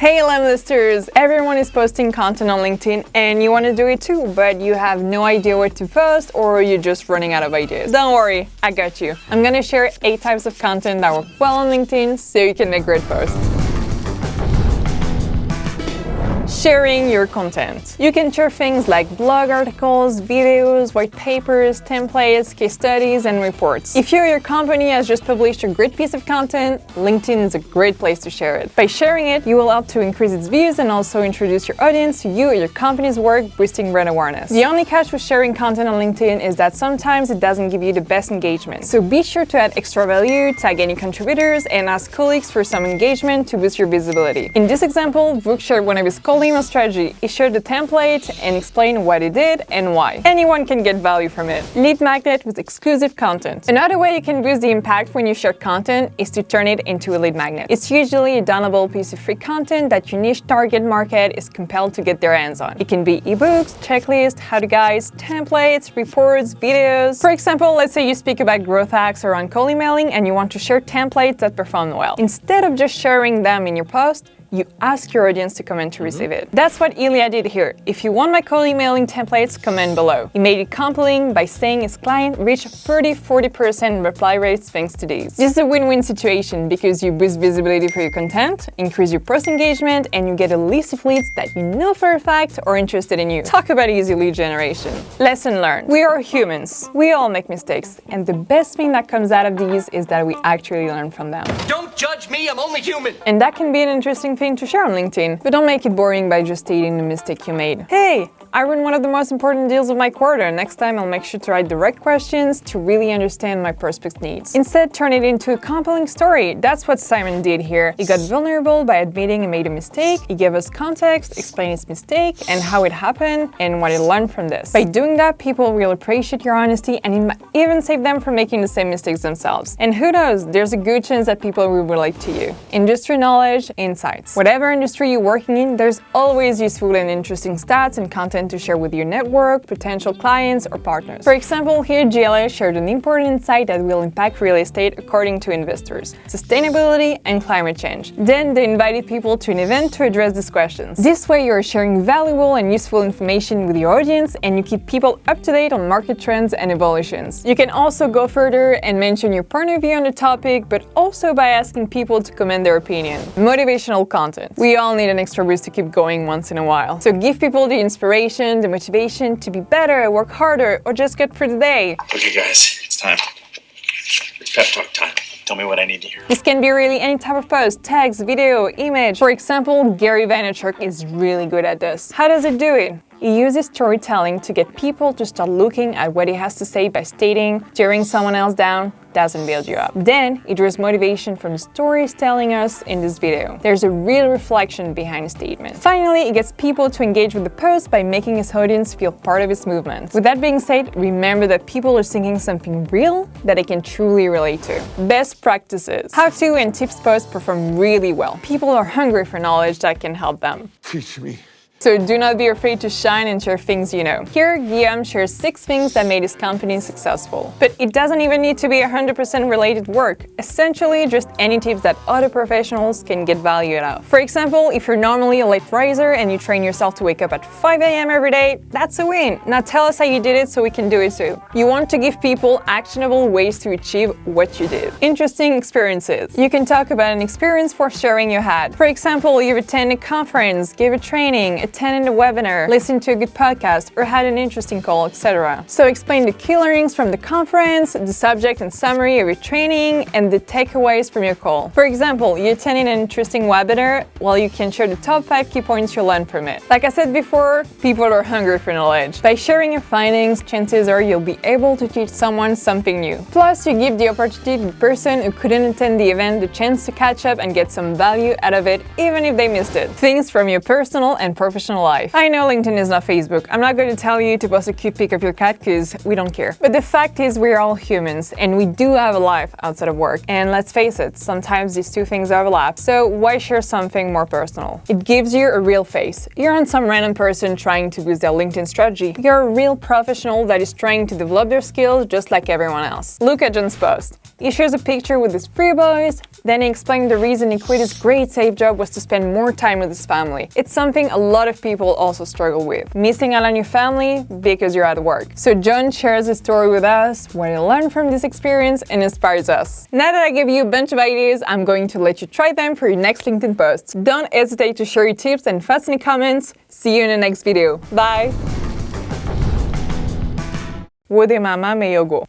Hey lemlisters! Everyone is posting content on LinkedIn and you want to do it too, but you have no idea what to post or you're just running out of ideas. Don't worry, I got you. I'm gonna share 8 types of content that work well on LinkedIn so you can make great posts. Sharing your content. You can share things like blog articles, videos, white papers, templates, case studies, and reports. If you or your company has just published a great piece of content, LinkedIn is a great place to share it. By sharing it, you will help to increase its views and also introduce your audience to you or your company's work, boosting brand awareness. The only catch with sharing content on LinkedIn is that sometimes it doesn't give you the best engagement. So be sure to add extra value, tag any contributors, and ask colleagues for some engagement to boost your visibility. In this example, Brooke shared one of his cold email strategy. He shared the template and explained what he did and why. Anyone can get value from it. Lead magnet with exclusive content. Another way you can boost the impact when you share content is to turn it into a lead magnet. It's usually a downloadable piece of free content that your niche target market is compelled to get their hands on. It can be ebooks, checklists, how-to guides, templates, reports, videos. For example, let's say you speak about growth hacks or on cold emailing and you want to share templates that perform well. Instead of just sharing them in your post, you ask your audience to comment to receive it. That's what Ilya did here. If you want my cold emailing templates, comment below. He made it compelling by saying his client reached 30-40% reply rates thanks to these. This is a win-win situation because you boost visibility for your content, increase your post engagement, and you get a list of leads that you know for a fact are interested in you. Talk about easy lead generation. Lesson learned. We are humans. We all make mistakes. And the best thing that comes out of these is that we actually learn from them. Don't judge me, I'm only human! And that can be an interesting thing to share on LinkedIn, but don't make it boring by just stating the mistake you made. Hey, I won one of the most important deals of my quarter. Next time I'll make sure to write the right questions to really understand my prospect's needs. Instead, turn it into a compelling story. That's what Simon did here. He got vulnerable by admitting he made a mistake. He gave us context, explained his mistake and how it happened and what he learned from this. By doing that, people will appreciate your honesty and it might even save them from making the same mistakes themselves. And who knows, there's a good chance that people will relate to you. Industry knowledge, insights. Whatever industry you're working in, there's always useful and interesting stats and content to share with your network, potential clients, or partners. For example, here GLA shared an important insight that will impact real estate according to investors: sustainability and climate change. Then they invited people to an event to address these questions. This way you're sharing valuable and useful information with your audience and you keep people up to date on market trends and evolutions. You can also go further and mention your point of view on the topic, but also by asking people to comment their opinion. Motivational content. We all need an extra boost to keep going once in a while. So give people the inspiration, the motivation to be better, work harder, or just get through the day. Okay guys, it's time. It's pep talk time. Tell me what I need to hear. This can be really any type of post: text, video, image. For example, Gary Vaynerchuk is really good at this. How does it do it? He uses storytelling to get people to start looking at what he has to say by stating, tearing someone else down doesn't build you up. Then he draws motivation from the stories telling us in this video. There's a real reflection behind the statement. Finally, he gets people to engage with the post by making his audience feel part of his movement. With that being said, remember that people are seeking something real that they can truly relate to. Best practices. How-to and tips posts perform really well. People are hungry for knowledge that can help them. Teach me. So do not be afraid to shine and share things you know. Here, Guillaume shares 6 things that made his company successful. But it doesn't even need to be 100% related work. Essentially, just any tips that other professionals can get value out of. For example, if you're normally a late riser and you train yourself to wake up at 5 a.m. every day, that's a win. Now tell us how you did it so we can do it too. You want to give people actionable ways to achieve what you did. Interesting experiences. You can talk about an experience for sharing you had. For example, you've attended a conference, gave a training, attended a webinar, listened to a good podcast, or had an interesting call, etc. So explain the key learnings from the conference, the subject and summary of your training, and the takeaways from your call. For example, you attended an interesting webinar, well, you can share the top 5 key points you learned from it. Like I said before, people are hungry for knowledge. By sharing your findings, chances are you'll be able to teach someone something new. Plus, you give the opportunity to the person who couldn't attend the event the chance to catch up and get some value out of it, even if they missed it. Things from your personal and professional professional life. I know LinkedIn is not Facebook. I'm not going to tell you to post a cute pic of your cat because we don't care. But the fact is we're all humans and we do have a life outside of work. And let's face it, sometimes these two things overlap. So why share something more personal? It gives you a real face. You're not some random person trying to boost their LinkedIn strategy. You're a real professional that is trying to develop their skills just like everyone else. Look at John's post. He shares a picture with his 3 boys, then he explained the reason he quit his great safe job was to spend more time with his family. It's something a lot of people also struggle with. Missing out on your family because you're at work. So John shares his story with us, what he learned from this experience and inspires us. Now that I gave you a bunch of ideas, I'm going to let you try them for your next LinkedIn post. Don't hesitate to share your tips and thoughts in the comments. See you in the next video. Bye! Wo de mama me yogo.